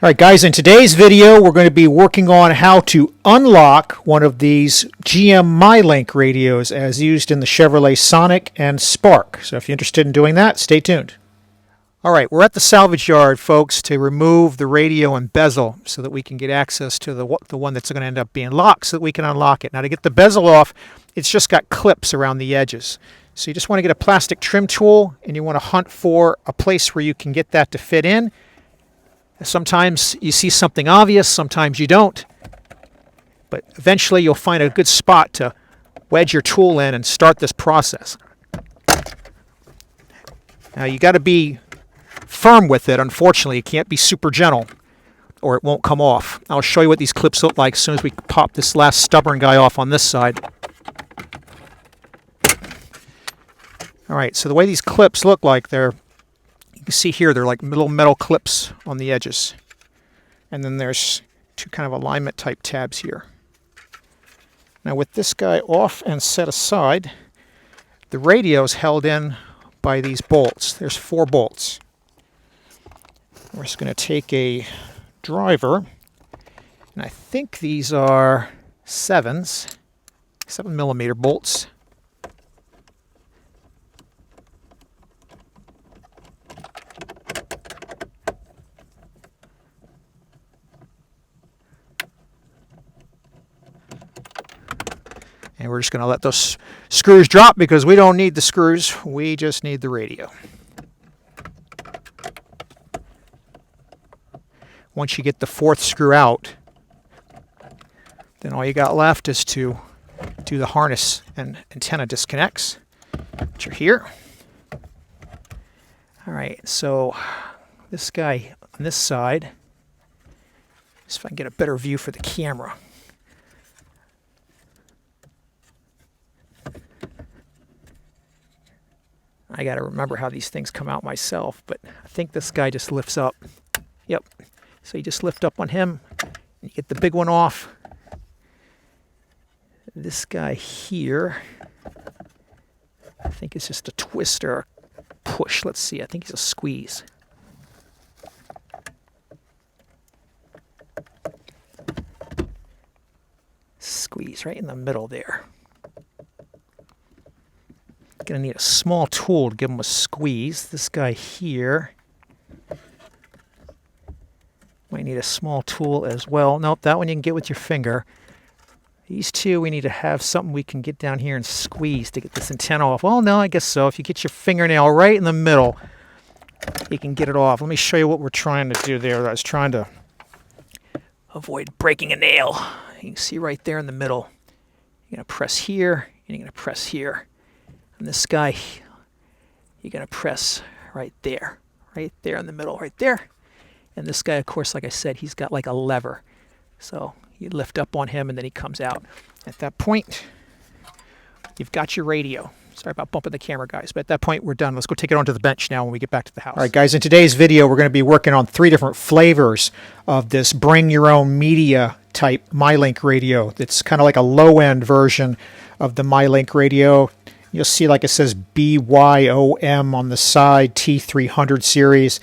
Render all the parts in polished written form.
Alright guys, in today's video we're going to be working on how to unlock one of these GM MyLink radios as used in the Chevrolet Sonic and Spark. So if you're interested in doing that, stay tuned. Alright, we're at the salvage yard, folks, to remove the radio and bezel so that we can get access to the one that's going to end up being locked so that we can unlock it. Now to get the bezel off, it's just got clips around the edges. So you just want to get a plastic trim tool and you want to hunt for a place where you can get that to fit in. Sometimes you see something obvious, sometimes you don't. But eventually you'll find a good spot to wedge your tool in and start this process. Now you got to be firm with it. Unfortunately, it can't be super gentle or it won't come off. I'll show you what these clips look like as soon as we pop this last stubborn guy off on this side. Alright, so the way these clips look like, you can see here they're like little metal clips on the edges. And then there's two kind of alignment type tabs here. Now with this guy off and set aside, the radio is held in by these bolts. There's 4 bolts. We're just going to take a driver, and I think these are 7mm bolts. And we're just going to let those screws drop because we don't need the screws, we just need the radio. Once you get the 4th screw out, then all you got left is to do the harness and antenna disconnects, which are here. Alright, so this guy on this side, see if I can get a better view for the camera. I got to remember how these things come out myself, but I think this guy just lifts up. Yep. So you just lift up on him, and you get the big one off. This guy here, I think it's just a twist or a push. Let's see. I think it's a squeeze. Squeeze right in the middle there. Going to need a small tool to give them a squeeze. This guy here might need a small tool as well. Nope, that one you can get with your finger. These two we need to have something we can get down here and squeeze to get this antenna off. Well, no, I guess so. If you get your fingernail right in the middle, you can get it off. Let me show you what we're trying to do there. I was trying to avoid breaking a nail. You can see right there in the middle. You're going to press here, and you're going to press here. And this guy, you're going to press right there in the middle, right there. And this guy, of course, like I said, he's got like a lever. So you lift up on him and then he comes out. At that point, you've got your radio. Sorry about bumping the camera, guys, but at that point, we're done. Let's go take it onto the bench now when we get back to the house. All right, guys, in today's video, we're going to be working on 3 different flavors of this bring your own media type MyLink radio. It's kind of like a low-end version of the MyLink radio. You'll see, like it says, BYOM on the side, T300 series.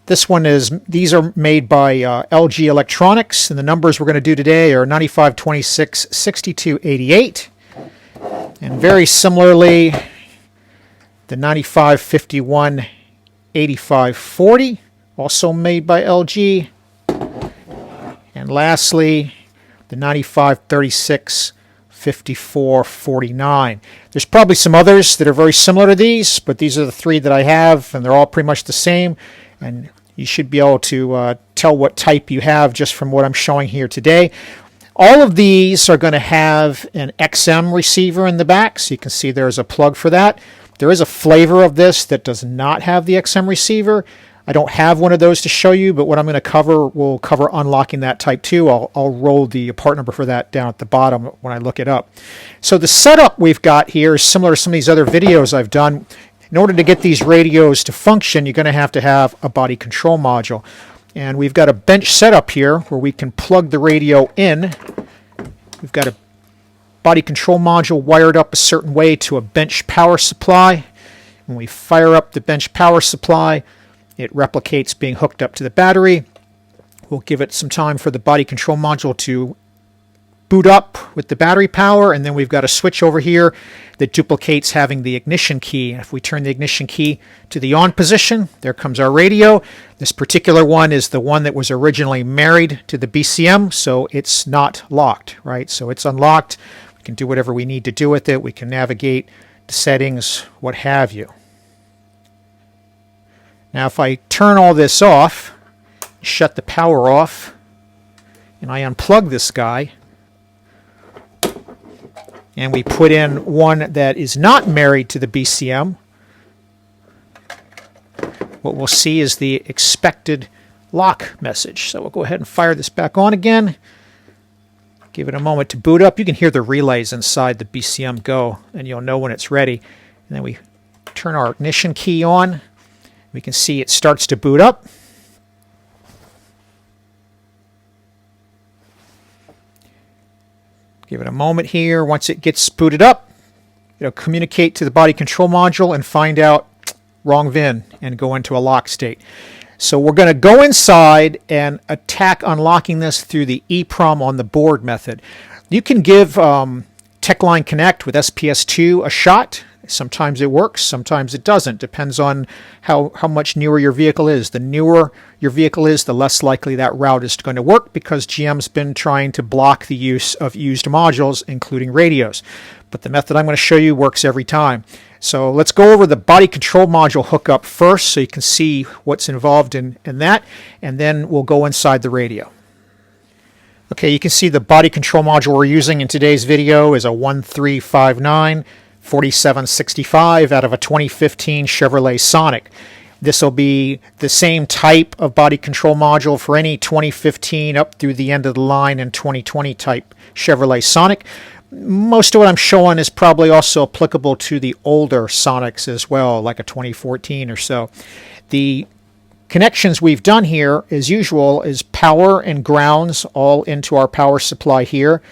These are made by LG Electronics, and the numbers we're going to do today are 9526 6288. And very similarly, the 9551 8540, also made by LG. And lastly, the 9536 5449. There's probably some others that are very similar to these, but these are the 3 that I have, and they're all pretty much the same. And you should be able to tell what type you have just from what I'm showing here today. All of these are going to have an XM receiver in the back, so you can see there's a plug for that. There is a flavor of this that does not have the XM receiver. I don't have one of those to show you, but what I'm going to cover will cover unlocking that type 2. I'll roll the part number for that down at the bottom when I look it up. So the setup we've got here is similar to some of these other videos I've done. In order to get these radios to function, you're going to have a body control module. And we've got a bench setup here where we can plug the radio in. We've got a body control module wired up a certain way to a bench power supply. When we fire up the bench power supply, it replicates being hooked up to the battery. We'll give it some time for the body control module to boot up with the battery power, and then we've got a switch over here that duplicates having the ignition key. If we turn the ignition key to the on position, there comes our radio. This particular one is the one that was originally married to the BCM, so it's not locked, right? So it's unlocked. We can do whatever we need to do with it. We can navigate the settings, what have you. Now if I turn all this off, shut the power off, and I unplug this guy, and we put in one that is not married to the BCM, what we'll see is the expected lock message. So we'll go ahead and fire this back on again. Give it a moment to boot up. You can hear the relays inside the BCM go, and you'll know when it's ready. And then we turn our ignition key on. We can see it starts to boot up. Give it a moment here. Once it gets booted up, it'll communicate to the body control module and find out wrong VIN and go into a lock state. So we're going to go inside and attack unlocking this through the EEPROM on the board method. You can give Techline Connect with SPS2 a shot. Sometimes it works, sometimes it doesn't. Depends on how much newer your vehicle is. The newer your vehicle is, the less likely that route is going to work, because GM's been trying to block the use of used modules, including radios. But the method I'm going to show you works every time. So let's go over the body control module hookup first so you can see what's involved in that, and then we'll go inside the radio. Okay, you can see the body control module we're using in today's video is a 1359 4765 out of a 2015 Chevrolet Sonic. This will be the same type of body control module for any 2015 up through the end of the line and 2020 type Chevrolet Sonic. Most of what I'm showing is probably also applicable to the older Sonics as well, like a 2014 or so. The connections we've done here, as usual, is power and grounds all into our power supply here.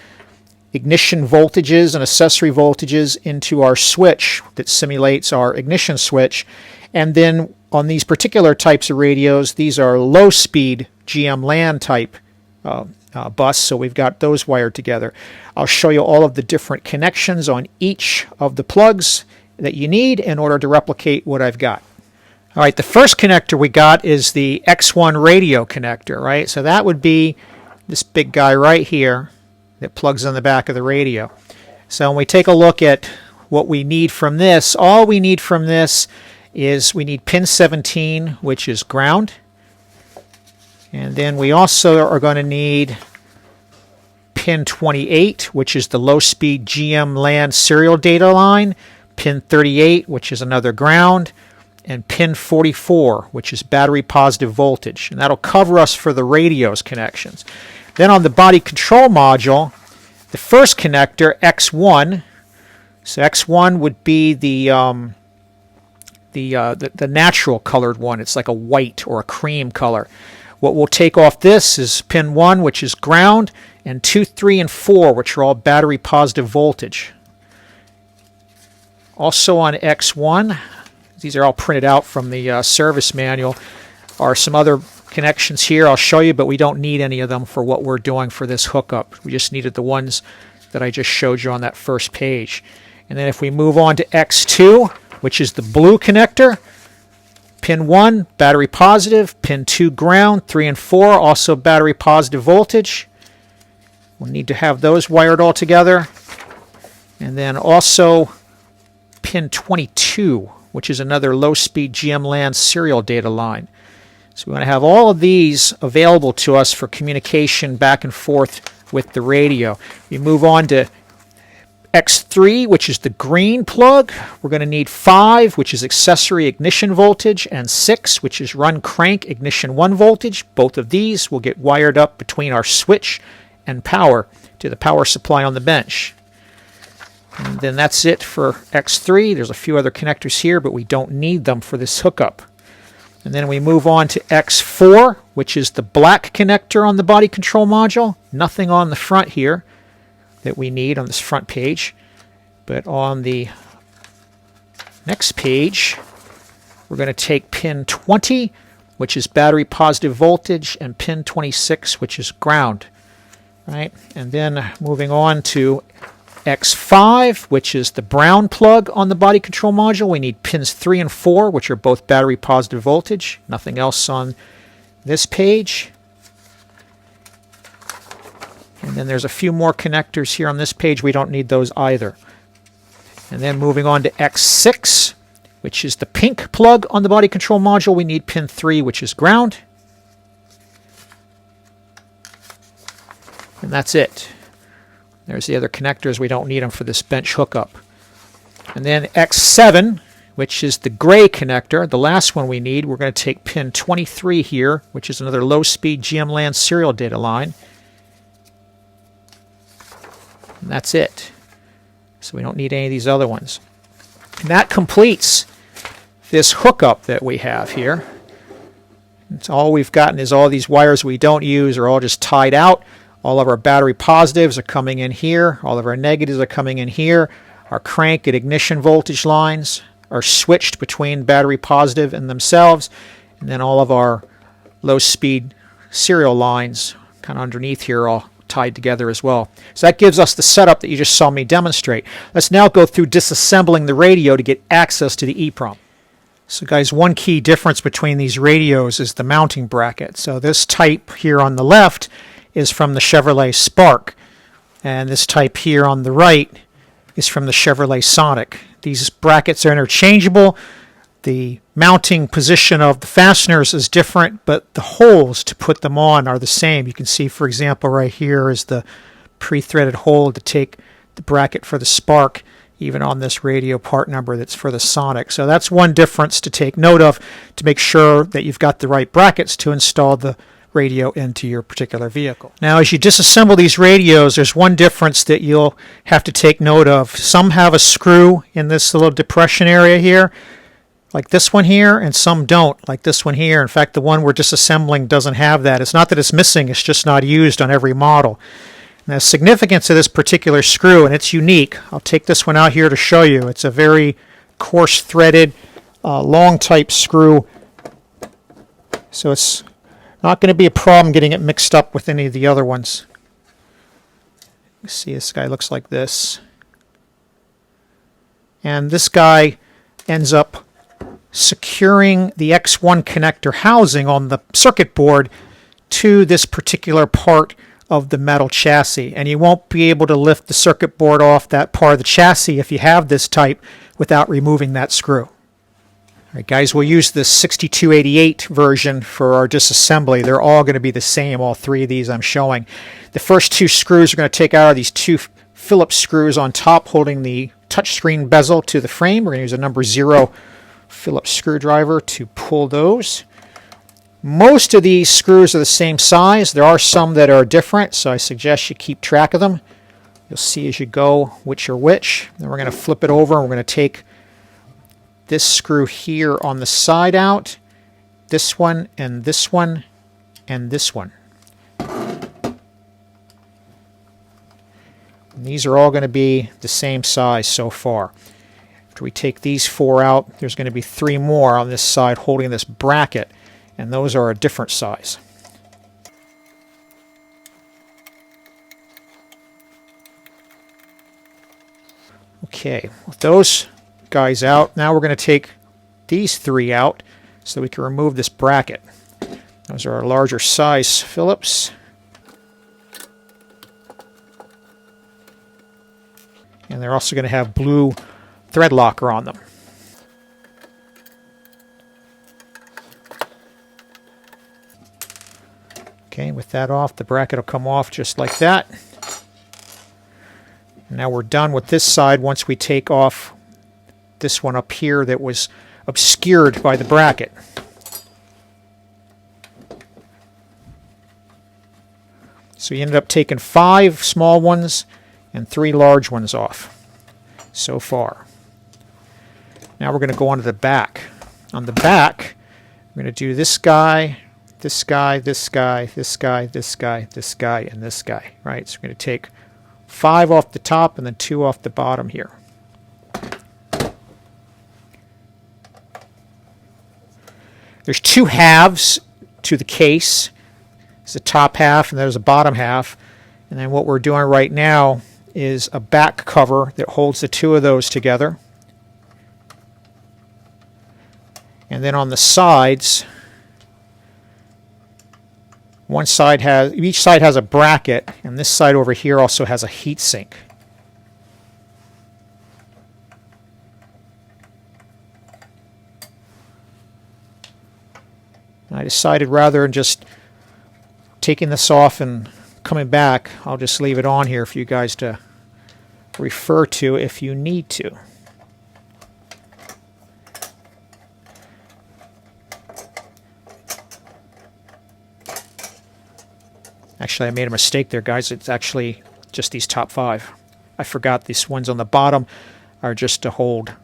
Ignition voltages and accessory voltages into our switch that simulates our ignition switch. And then on these particular types of radios, these are low-speed GM LAN type bus, so we've got those wired together. I'll show you all of the different connections on each of the plugs that you need in order to replicate what I've got. All right, the first connector we got is the X1 radio connector, right? So that would be this big guy right here that plugs in the back of the radio. So when we take a look at what we need from this, all we need from this is we need pin 17, which is ground. And then we also are going to need pin 28, which is the low-speed GM LAN serial data line, pin 38, which is another ground, and pin 44, which is battery positive voltage. And that'll cover us for the radio's connections. Then on the body control module, the first connector, X1, so X1 would be the natural colored one. It's like a white or a cream color. What we'll take off this is pin 1, which is ground, and 2, 3, and 4, which are all battery positive voltage. Also on X1, these are all printed out from the service manual, are some other connections here I'll show you, but we don't need any of them for what we're doing for this hookup. We just needed the ones that I just showed you on that first page. And then if we move on to X2, which is the blue connector, pin 1, battery positive, pin 2, ground, 3 and 4, also battery positive voltage. We'll need to have those wired all together. And then also pin 22, which is another low-speed GM LAN serial data line. So we want to have all of these available to us for communication back and forth with the radio. We move on to X3, which is the green plug. We're going to need 5, which is accessory ignition voltage, and 6, which is run crank ignition 1 voltage. Both of these will get wired up between our switch and power to the power supply on the bench. And then that's it for X3. There's a few other connectors here, but we don't need them for this hookup. And then we move on to X4, which is the black connector on the body control module. Nothing on the front here that we need on this front page. But on the next page, we're going to take pin 20, which is battery positive voltage, and pin 26, which is ground. Right? And then moving on to X5, which is the brown plug on the body control module. We need pins 3 and 4, which are both battery positive voltage. Nothing else on this page. And then there's a few more connectors here on this page. We don't need those either. And then moving on to X6, which is the pink plug on the body control module. We need pin 3, which is ground. And that's it. There's the other connectors. We don't need them for this bench hookup. And then X7, which is the gray connector, the last one we need. We're going to take pin 23 here, which is another low-speed GM LAN serial data line. And that's it. So we don't need any of these other ones. And that completes this hookup that we have here. It's all we've gotten is all these wires we don't use are all just tied out. All of our battery positives are coming in here. All of our negatives are coming in here. Our crank and ignition voltage lines are switched between battery positive and themselves. And then all of our low-speed serial lines kind of underneath here are all tied together as well. So that gives us the setup that you just saw me demonstrate. Let's now go through disassembling the radio to get access to the EEPROM. So guys, one key difference between these radios is the mounting bracket. So this type here on the left is from the Chevrolet Spark, and this type here on the right is from the Chevrolet Sonic. These brackets are interchangeable. The mounting position of the fasteners is different, but the holes to put them on are the same. You can see, for example, right here is the pre-threaded hole to take the bracket for the Spark, even on this radio part number that's for the Sonic. So that's one difference to take note of to make sure that you've got the right brackets to install the radio into your particular vehicle. Now, as you disassemble these radios, there's one difference that you'll have to take note of. Some have a screw in this little depression area here, like this one here, and some don't, like this one here. In fact, the one we're disassembling doesn't have that. It's not that it's missing, it's just not used on every model. And the significance of this particular screw, and it's unique, I'll take this one out here to show you. It's a very coarse threaded, long type screw, so it's not going to be a problem getting it mixed up with any of the other ones. You see, this guy looks like this. And this guy ends up securing the X1 connector housing on the circuit board to this particular part of the metal chassis. And you won't be able to lift the circuit board off that part of the chassis if you have this type without removing that screw. All right, guys, we'll use the 6288 version for our disassembly. They're all going to be the same, all three of these I'm showing. The first two screws we're going to take out are these two Phillips screws on top holding the touchscreen bezel to the frame. We're going to use a number 0 Phillips screwdriver to pull those. Most of these screws are the same size. There are some that are different, so I suggest you keep track of them. You'll see as you go which are which. Then we're going to flip it over and we're going to take this screw here on the side out, this one, and this one, and this one. And these are all going to be the same size so far. After we take these 4 out, there's going to be 3 more on this side holding this bracket, and those are a different size. Okay, with those guys out, now we're going to take these 3 out so we can remove this bracket. Those are our larger size Phillips. And they're also going to have blue thread locker on them. Okay, with that off, the bracket will come off just like that. Now we're done with this side once we take off this one up here that was obscured by the bracket. So you ended up taking 5 small ones and 3 large ones off so far. Now we're going to go on to the back. On the back, we're going to do this guy, this guy, this guy, this guy, this guy, this guy, and this guy. Right? So we're going to take 5 off the top and then 2 off the bottom here. There's two halves to the case. There's the top half and there's a bottom half. And then what we're doing right now is a back cover that holds the two of those together. And then on the sides, each side has a bracket, and this side over here also has a heat sink. I decided rather than just taking this off and coming back, I'll just leave it on here for you guys to refer to if you need to. Actually, I made a mistake there, guys. It's actually just these top 5. I forgot these ones on the bottom are just to hold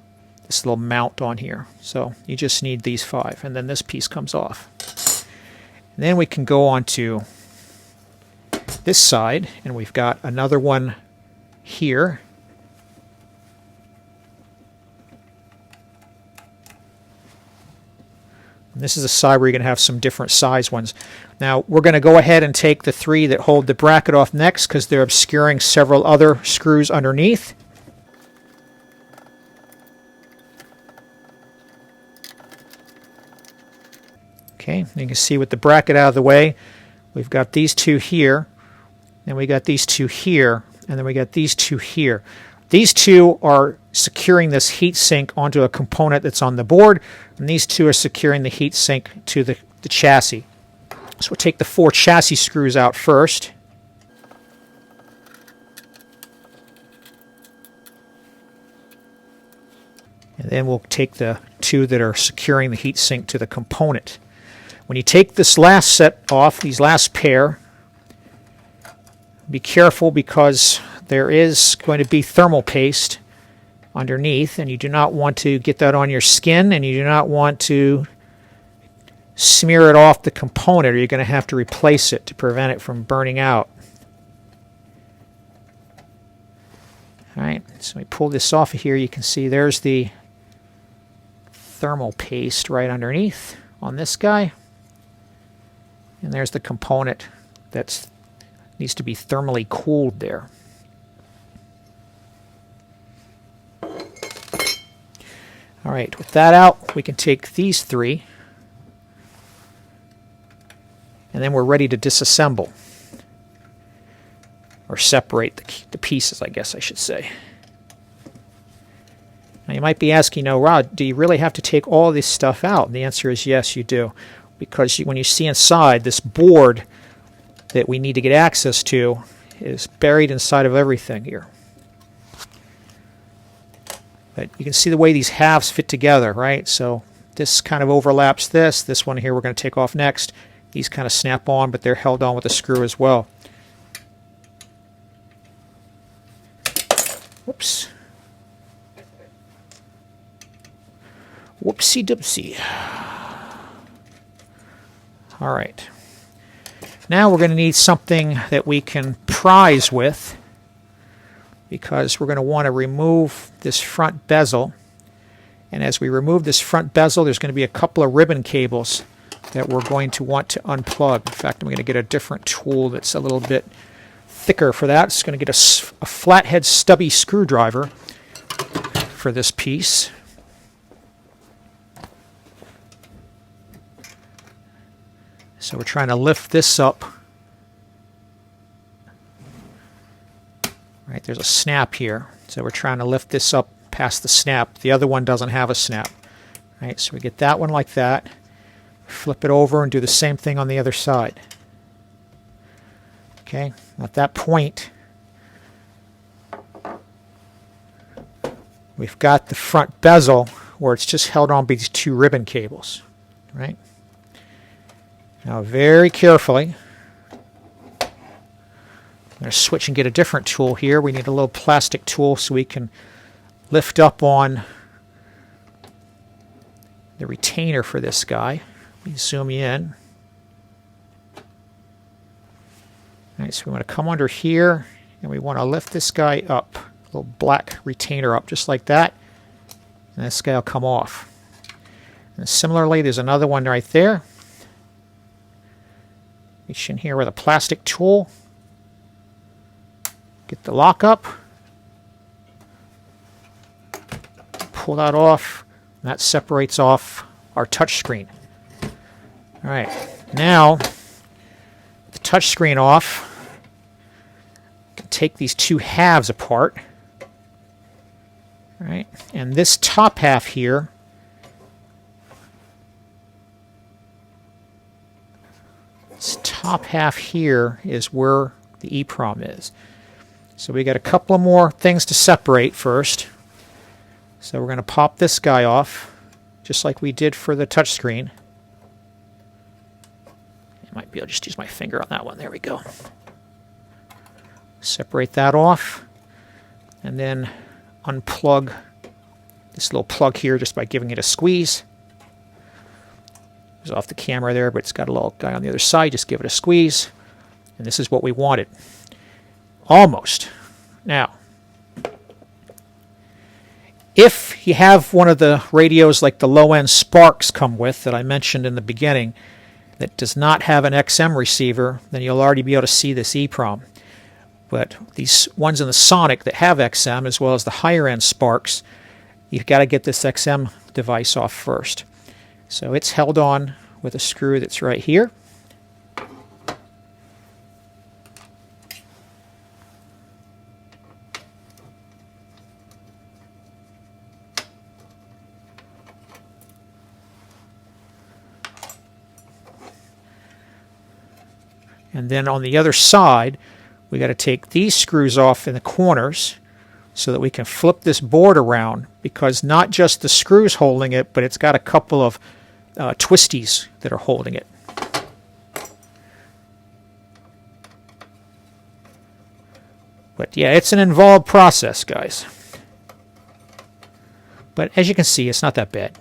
this little mount on here. So you just need these 5, and then this piece comes off. And then we can go on to this side, and we've got another one here. And this is a side where you're going to have some different size ones. Now, we're going to go ahead and take the 3 that hold the bracket off next because they're obscuring several other screws underneath. Okay, you can see with the bracket out of the way, we've got these 2 here, and we got these 2 here, and then we got these 2 here. These 2 are securing this heat sink onto a component that's on the board, and these 2 are securing the heat sink to the chassis. So we'll take the 4 chassis screws out first. And then we'll take the 2 that are securing the heat sink to the component. When you take this last set off, these last pair, be careful because there is going to be thermal paste underneath, and you do not want to get that on your skin, and you do not want to smear it off the component, or you're going to have to replace it to prevent it from burning out. Alright, so we pull this off of here. You can see there's the thermal paste right underneath on this guy. And there's the component that needs to be thermally cooled there. Alright, with that out, we can take these 3, and then we're ready to disassemble. Or separate the pieces, I guess I should say. Now you might be asking, Rod, do you really have to take all this stuff out? And the answer is yes, you do. Because when you see inside, this board that we need to get access to is buried inside of everything here. But you can see the way these halves fit together, right? So this kind of overlaps this. This one here we're going to take off next. These kind of snap on, but they're held on with a screw as well. Whoops. Whoopsie doopsie. All right. Now we're going to need something that we can prise with, because we're going to want to remove this front bezel. And as we remove this front bezel, there's going to be a couple of ribbon cables that we're going to want to unplug. In fact, I'm going to get a different tool that's a little bit thicker for that. It's going to get a flathead stubby screwdriver for this piece. So we're trying to lift this up. Right, there's a snap here. So we're trying to lift this up past the snap. The other one doesn't have a snap. Right, so we get that one like that. Flip it over and do the same thing on the other side. Okay, at that point, we've got the front bezel where it's just held on by these 2 ribbon cables. Right? Now very carefully, I'm going to switch and get a different tool here. We need a little plastic tool so we can lift up on the retainer for this guy. Let me zoom you in. All right, so we want to come under here, and we want to lift this guy up, a little black retainer up, just like that, and this guy will come off. And similarly, there's another one right there. Reach in here with a plastic tool. Get the lock up. Pull that off. And that separates off our touch screen. All right, now the touch screen off. Can take these two halves apart. All right, and this top half here is where the EEPROM is. So we got a couple of more things to separate first. So we're going to pop this guy off, just like we did for the touchscreen. I might be able to just use my finger on that one. There we go. Separate that off, and then unplug this little plug here just by giving it a squeeze. It's off the camera there, but it's got a little guy on the other side. Just give it a squeeze, and this is what we wanted. Almost. Now, if you have one of the radios like the low-end Sparks come with that I mentioned in the beginning that does not have an XM receiver, then you'll already be able to see this EEPROM. But these ones in the Sonic that have XM, as well as the higher-end Sparks, you've got to get this XM device off first. So it's held on with a screw that's right here. And then on the other side, we got to take these screws off in the corners so that we can flip this board around, because not just the screws holding it, but it's got a couple of twisties that are holding it. But yeah, it's an involved process, guys. But as you can see, it's not that bad.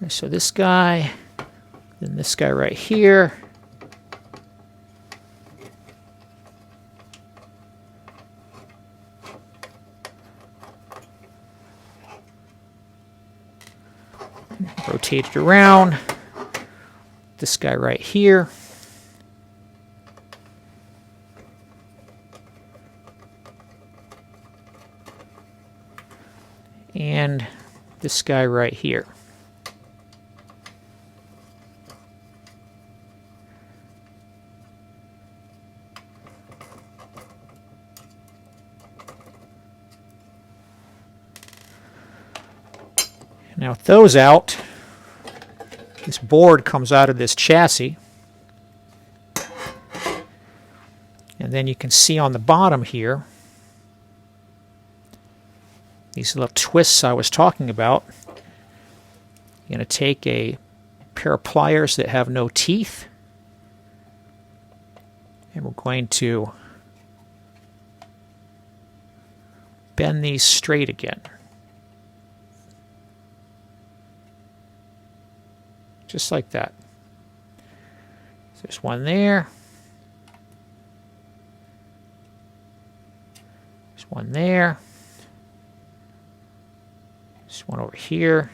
So this guy, then this guy right here. Rotate it around. This guy right here. And this guy right here. Now with those out, this board comes out of this chassis. And then you can see on the bottom here, these little twists I was talking about. You're going to take a pair of pliers that have no teeth, and we're going to bend these straight again. Just like that. So there's one there. There's one there. There's one over here.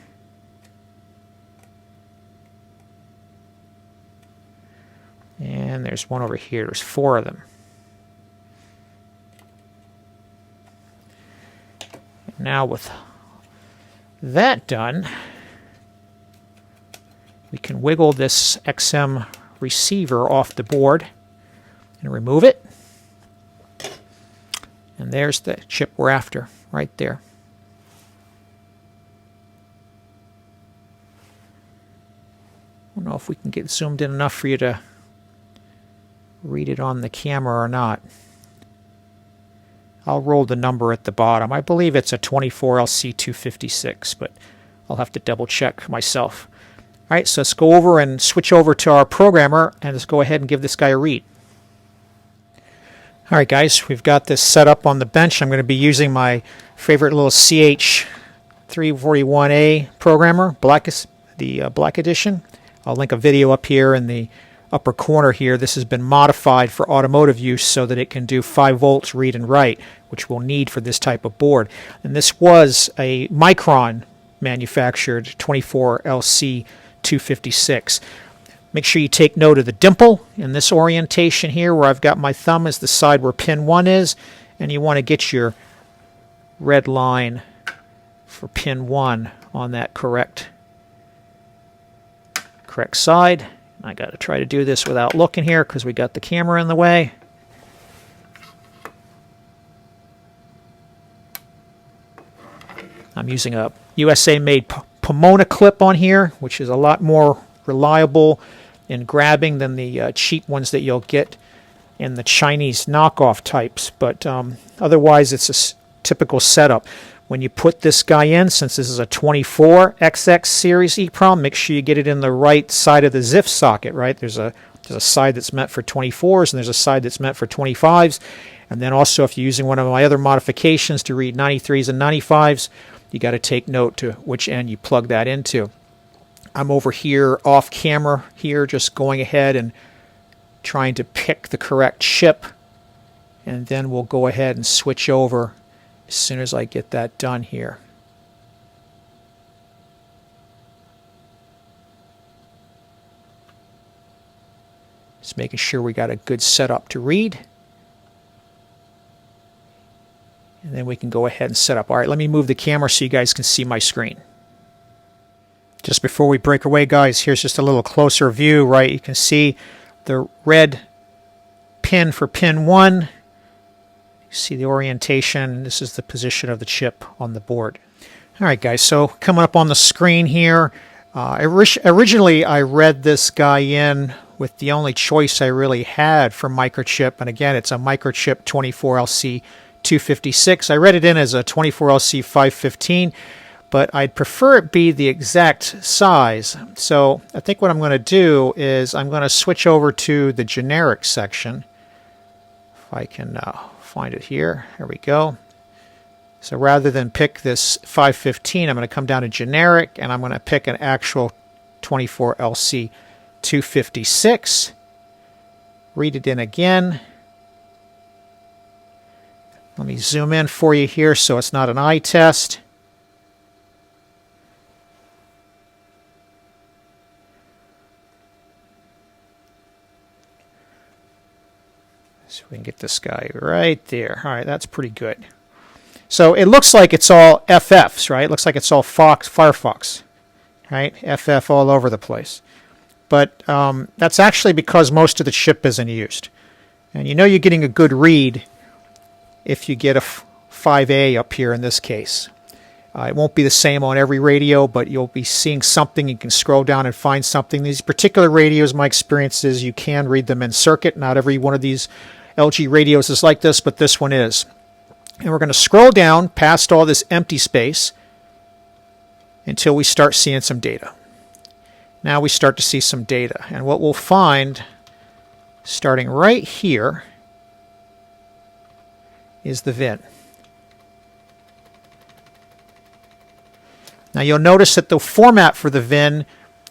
And there's one over here. There's 4 of them. Now with that done, we can wiggle this XM receiver off the board and remove it. And there's the chip we're after, right there. I don't know if we can get zoomed in enough for you to read it on the camera or not. I'll roll the number at the bottom. I believe it's a 24LC256, but I'll have to double check myself. All right, so let's go over and switch over to our programmer, and let's go ahead and give this guy a read. All right, guys, we've got this set up on the bench. I'm going to be using my favorite little CH341a programmer, the Black Edition. I'll link a video up here in the upper corner here, this has been modified for automotive use so that it can do 5 volts read and write, which we'll need for this type of board. And this was a Micron manufactured 24LC 256. Make sure you take note of the dimple in this orientation here where I've got my thumb is the side where pin 1 is, and you want to get your red line for pin 1 on that correct side. I got to try to do this without looking here because we got the camera in the way. I'm using a USA-made Pomona clip on here, which is a lot more reliable in grabbing than the cheap ones that you'll get in the Chinese knockoff types. But otherwise, it's a typical setup. When you put this guy in, since this is a 24XX series EEPROM, make sure you get it in the right side of the ZIF socket, right? There's a side that's meant for 24s, and there's a side that's meant for 25s. And then also, if you're using one of my other modifications to read 93s and 95s, you got to take note to which end you plug that into. I'm over here off camera here, just going ahead and trying to pick the correct chip, and then we'll go ahead and switch over as soon as I get that done here. Just making sure we got a good setup to read. And then we can go ahead and set up. All right, let me move the camera so you guys can see my screen. Just before we break away, guys, here's just a little closer view, right? You can see the red pin for pin 1. You see the orientation. This is the position of the chip on the board. All right, guys, so coming up on the screen here, originally I read this guy in with the only choice I really had for microchip, and again, it's a microchip 24LC 256. I read it in as a 24LC 515, but I'd prefer it be the exact size. So I think what I'm going to do is I'm going to switch over to the generic section. If I can find it here. There we go. So rather than pick this 515, I'm going to come down to generic, and I'm going to pick an actual 24LC 256. Read it in again. Let me zoom in for you here so it's not an eye test. So we can get this guy right there. All right, that's pretty good. So it looks like it's all FFs, right? It looks like it's all Firefox, right? FF all over the place. But that's actually because most of the chip isn't used. And you know you're getting a good read if you get a 5A up here in this case. It won't be the same on every radio, but you'll be seeing something. You can scroll down and find something. These particular radios, my experience is you can read them in circuit. Not every one of these LG radios is like this, but this one is. And we're going to scroll down past all this empty space until we start seeing some data. Now we start to see some data. And what we'll find, starting right here, is the VIN. Now you'll notice that the format for the VIN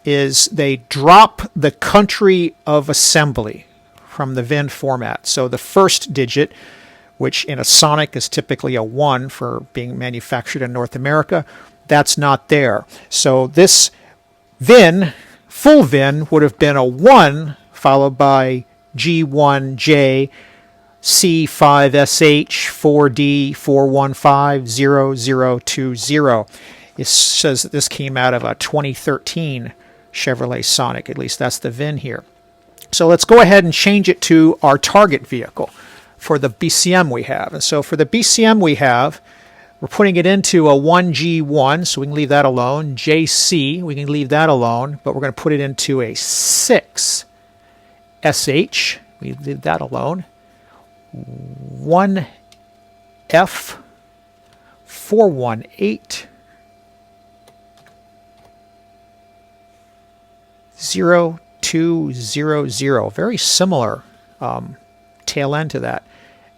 is they drop the country of assembly from the VIN format. So the first digit, which in a Sonic is typically a 1 for being manufactured in North America, that's not there. So this VIN, full VIN, would have been a 1 followed by G1J C5SH 4D 4150020. It says that this came out of a 2013 Chevrolet Sonic. At least that's the VIN here. So let's go ahead and change it to our target vehicle for the BCM we have. And so for the BCM we have, we're putting it into a 1G1, so we can leave that alone. JC, we can leave that alone, but we're going to put it into a 6SH. We leave that alone. 1F 418 0200. Very similar tail end to that.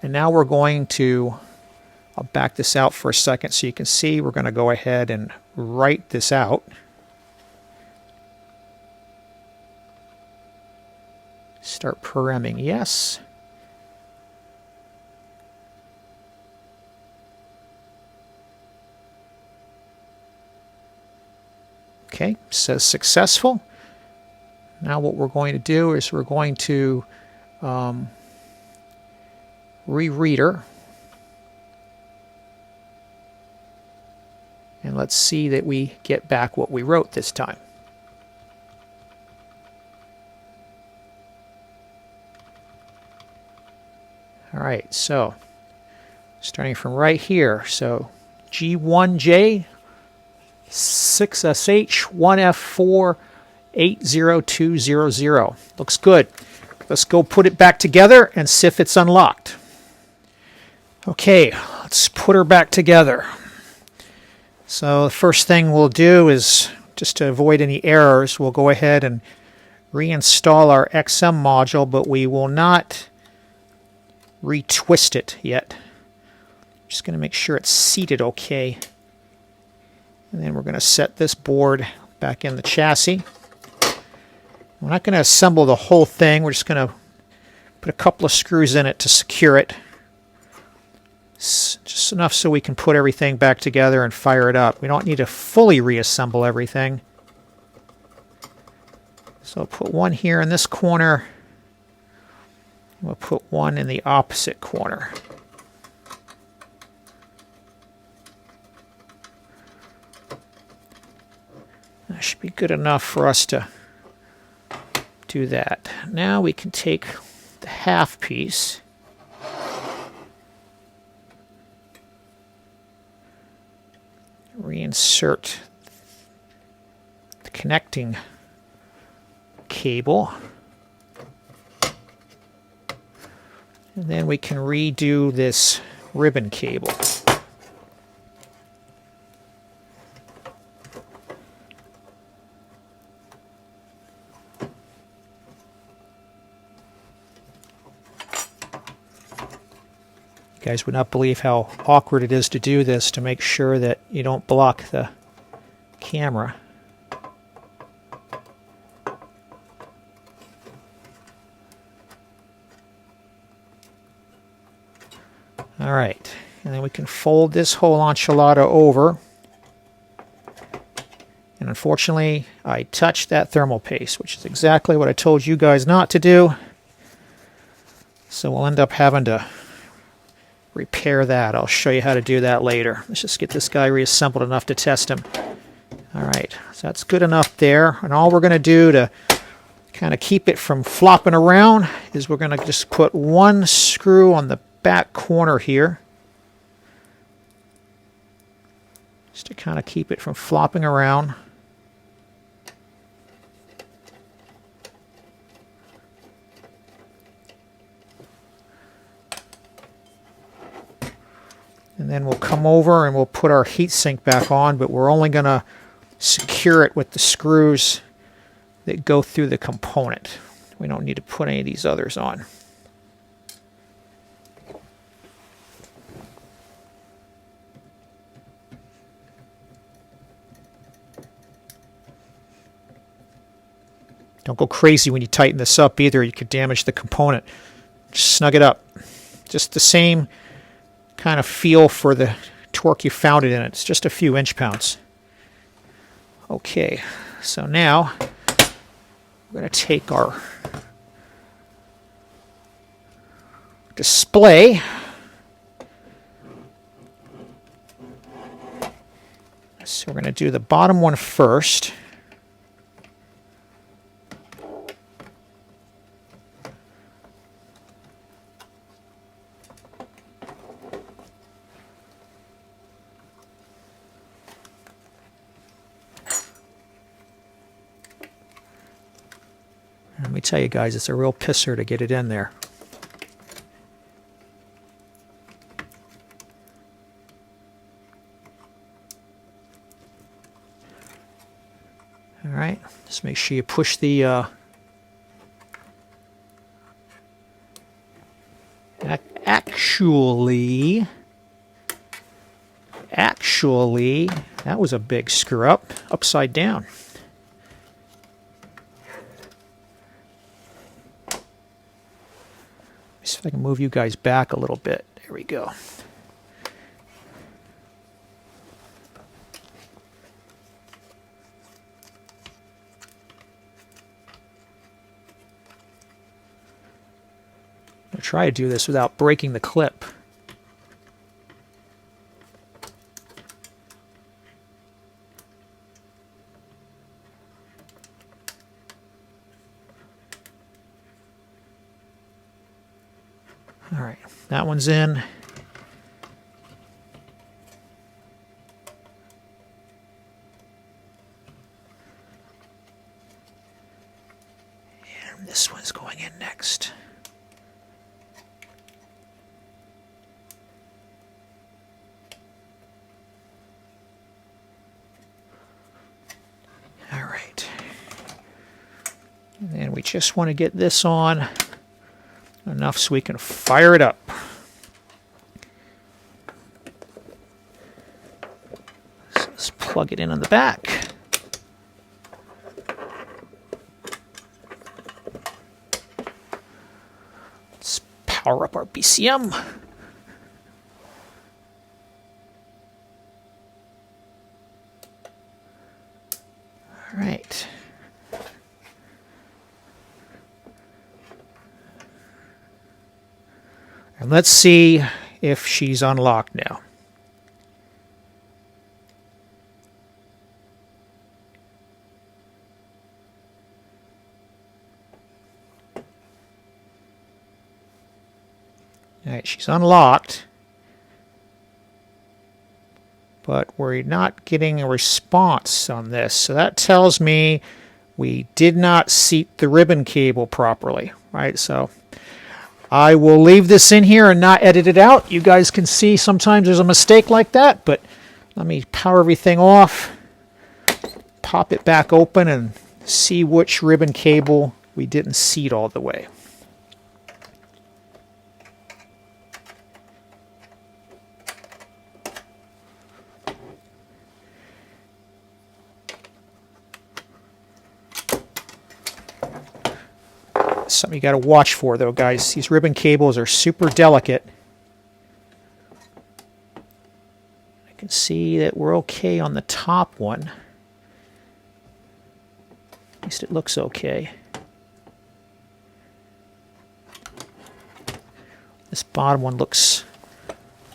And now we're going to, I'll back this out for a second so you can see. We're going to go ahead and write this out. Start programming, yes. Okay, says successful. Now what we're going to do is we're going to rereader. And let's see that we get back what we wrote this time. All right, so starting from right here, so G1J 6SH1F4 80200. Looks good. Let's go put it back together and see if it's unlocked. Okay, let's put her back together. So the first thing we'll do is, just to avoid any errors, we'll go ahead and reinstall our XM module, but we will not retwist it yet. Just going to make sure it's seated okay. And then we're going to set this board back in the chassis. We're not going to assemble the whole thing. We're just going to put a couple of screws in it to secure it. Just enough so we can put everything back together and fire it up. We don't need to fully reassemble everything. So I'll put one here in this corner. We'll put one in the opposite corner. That should be good enough for us to do that. Now we can take the half piece, reinsert the connecting cable, and then we can redo this ribbon cable. You guys would not believe how awkward it is to do this, to make sure that you don't block the camera. All right, and then we can fold this whole enchilada over. And unfortunately, I touched that thermal paste, which is exactly what I told you guys not to do. So we'll end up having to repair that. I'll show you how to do that later. Let's just get this guy reassembled enough to test him. All right, so that's good enough there. And all we're going to do to kind of keep it from flopping around is we're going to just put one screw on the back corner here, just to kind of keep it from flopping around. And then we'll come over and we'll put our heatsink back on, but we're only going to secure it with the screws that go through the component. We don't need to put any of these others on. Don't go crazy when you tighten this up either. You could damage the component. Just snug it up. Just the same kind of feel for the torque you found it in. It's just a few inch-pounds. Okay, so now we're going to take our display. So we're going to do the bottom one first. Let me tell you guys, it's a real pisser to get it in there. All right, just make sure you push the actually, that was a big screw up, upside down. See if I can move you guys back a little bit. There we go. I'll try to do this without breaking the clip. All right, that one's in. And this one's going in next. All right. And then we just want to get this on enough so we can fire it up. So let's plug it in on the back. Let's power up our BCM. All right. And let's see if she's unlocked now. All right, she's unlocked, but we're not getting a response on this. So that tells me we did not seat the ribbon cable properly, right? So I will leave this in here and not edit it out. You guys can see sometimes there's a mistake like that, but let me power everything off, pop it back open, and see which ribbon cable we didn't seat all the way. Something you got to watch for, though, guys. These ribbon cables are super delicate. I can see that we're okay on the top one. At least it looks okay. This bottom one looks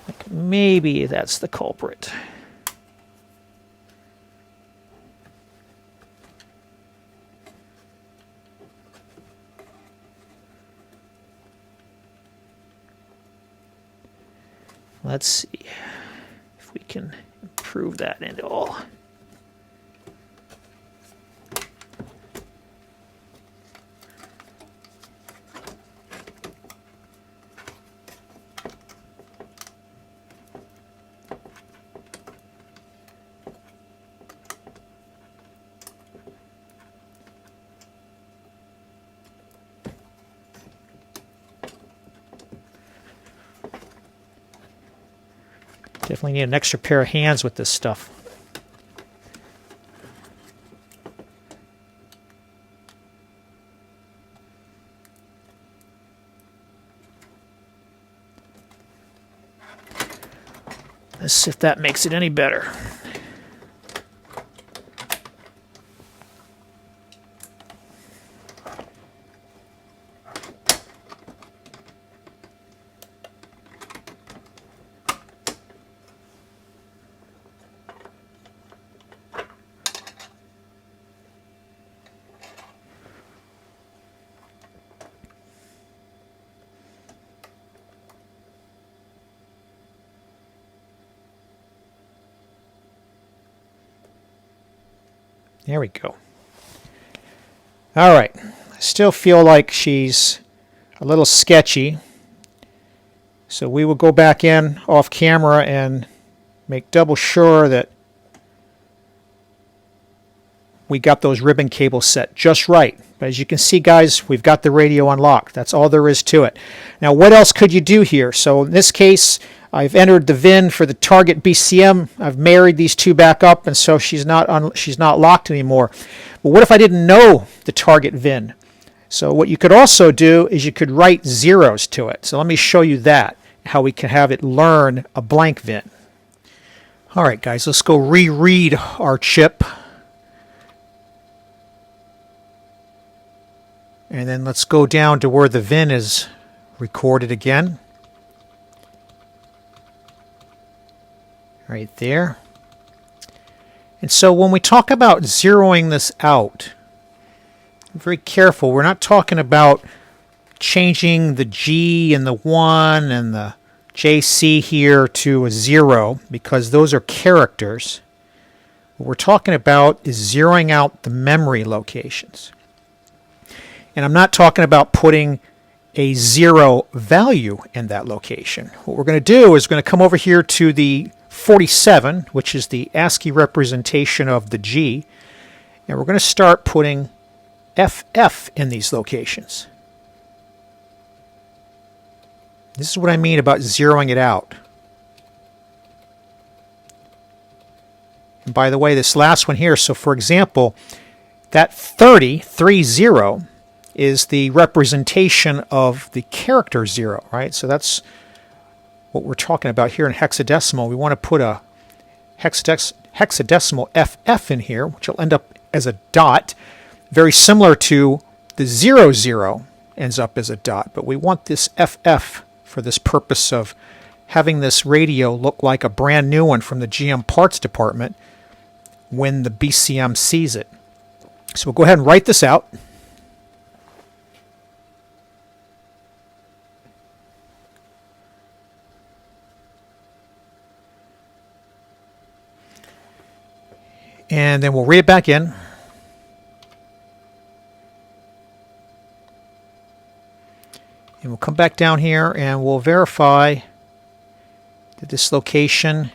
like maybe that's the culprit. Let's see if we can improve that at all. Definitely need an extra pair of hands with this stuff. Let's see if that makes it any better. There we go. All right. I still feel like she's a little sketchy. So we will go back in off camera and make double sure that we got those ribbon cables set just right. But as you can see, guys, we've got the radio unlocked. That's all there is to it. Now, what else could you do here? So in this case, I've entered the VIN for the target BCM. I've married these two back up, and so she's not locked anymore. But what if I didn't know the target VIN? So what you could also do is you could write zeros to it. So let me show you that, how we can have it learn a blank VIN. All right, guys, let's go reread our chip. And then let's go down to where the VIN is recorded again. Right there. And so when we talk about zeroing this out, be very careful. We're not talking about changing the G and the 1 and the JC here to a 0, because those are characters. What we're talking about is zeroing out the memory locations. And I'm not talking about putting a 0 value in that location. What we're going to do is we're going to come over here to the 47, which is the ASCII representation of the G, and we're going to start putting FF in these locations. This is what I mean about zeroing it out. And by the way, this last one here, so for example, that 30 is the representation of the character 0, right? So that's what we're talking about here in hexadecimal. We want to put a hexadecimal FF in here, which will end up as a dot, very similar to the 00 ends up as a dot. But we want this FF for this purpose of having this radio look like a brand new one from the GM parts department when the BCM sees it. So we'll go ahead and write this out. And then we'll read it back in. And we'll come back down here and we'll verify that this location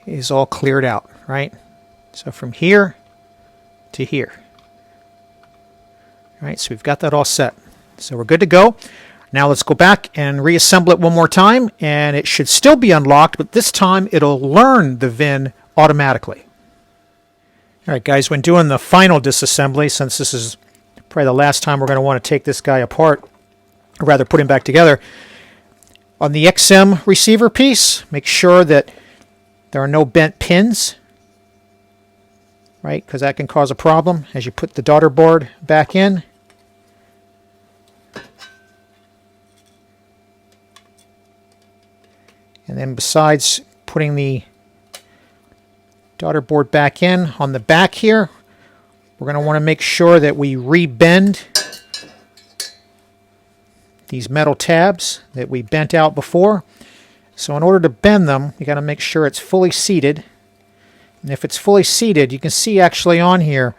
is all cleared out, right? So from here to here. All right, so we've got that all set. So we're good to go. Now let's go back and reassemble it one more time, and it should still be unlocked, but this time it'll learn the VIN automatically. All right, guys, when doing the final disassembly, since this is probably the last time we're going to want to take this guy apart, or rather put him back together, on the XM receiver piece, make sure that there are no bent pins, right, because that can cause a problem as you put the daughter board back in. And then besides putting the daughter board back in, on the back here, we're going to want to make sure that we rebend these metal tabs that we bent out before. So in order to bend them, you got to make sure it's fully seated. And if it's fully seated, you can see actually on here,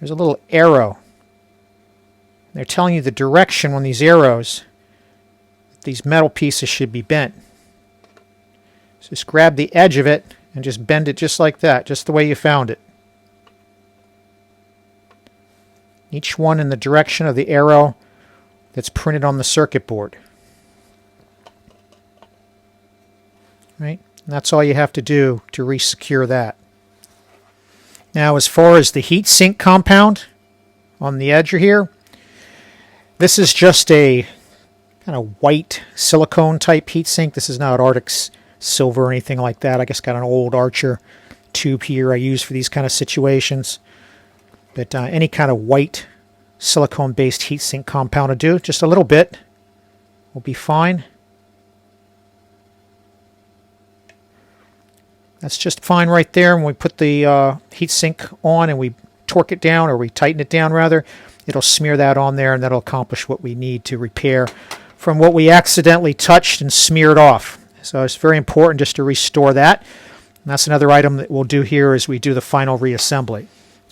there's a little arrow. They're telling you the direction on these arrows, these metal pieces should be bent. So just grab the edge of it and just bend it just like that, just the way you found it. Each one in the direction of the arrow that's printed on the circuit board. Right? And that's all you have to do to re-secure that. Now, as far as the heat sink compound on the edge here, this is just a kind of white silicone type heat sink. This is not Arctic silver or anything like that. I just got an old Archer tube here I use for these kind of situations. But any kind of white silicone-based heatsink compound will do. Just a little bit will be fine. That's just fine right there. When we put the heatsink on and we torque it down, or we tighten it down rather, it'll smear that on there, and that'll accomplish what we need to repair from what we accidentally touched and smeared off. So it's very important just to restore that. And that's another item that we'll do here as we do the final reassembly.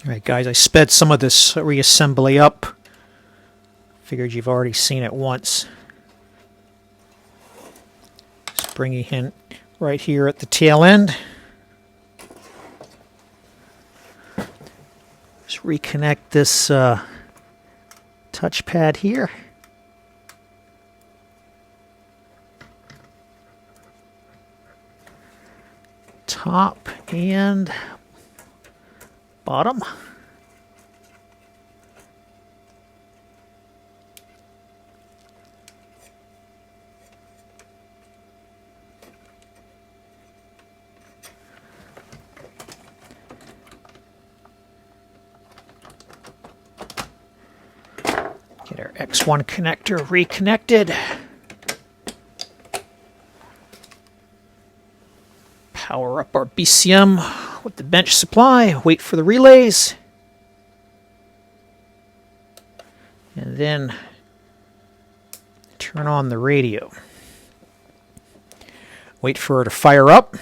All right, guys, I sped some of this reassembly up. Figured you've already seen it once. Just bringing in right here at the tail end. Just reconnect this touchpad here. Top and bottom. X1 connector reconnected. Power up our BCM with the bench supply, wait for the relays, and then turn on the radio. Wait for her to fire up.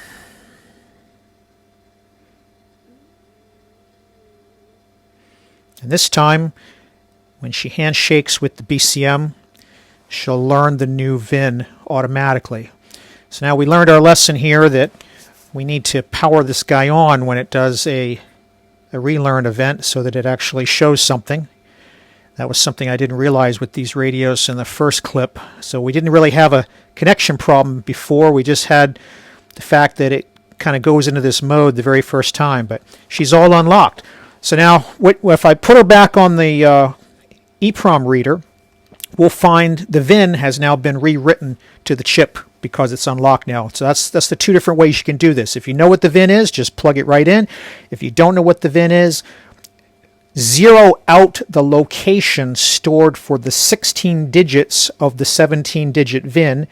And this time, when she handshakes with the BCM, she'll learn the new VIN automatically. So now we learned our lesson here that we need to power this guy on when it does a relearn event so that it actually shows something. That was something I didn't realize with these radios in the first clip. So we didn't really have a connection problem before. We just had the fact that it kind of goes into this mode the very first time. But she's all unlocked. So now if I put her back on the EEPROM reader, we'll find the VIN has now been rewritten to the chip because it's unlocked now. So that's the two different ways you can do this. If you know what the VIN is, just plug it right in. If you don't know what the VIN is, zero out the location stored for the 16 digits of the 17-digit VIN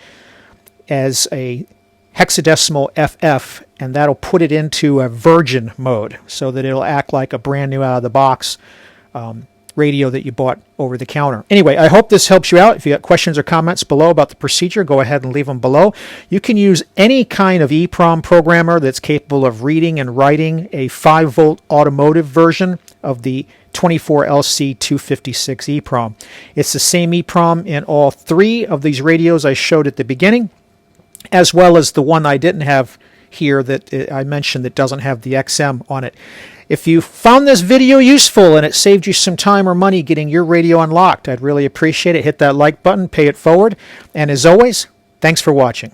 as a hexadecimal FF, and that'll put it into a virgin mode so that it'll act like a brand new out-of-the-box radio that you bought over the counter. Anyway, I hope this helps you out. If you got questions or comments below about the procedure, go ahead and leave them below. You can use any kind of EEPROM programmer that's capable of reading and writing a 5-volt automotive version of the 24LC256 EEPROM. It's the same EEPROM in all three of these radios I showed at the beginning, as well as the one I didn't have here that I mentioned that doesn't have the XM on it. If you found this video useful and it saved you some time or money getting your radio unlocked, I'd really appreciate it. Hit that like button, pay it forward, and as always, thanks for watching.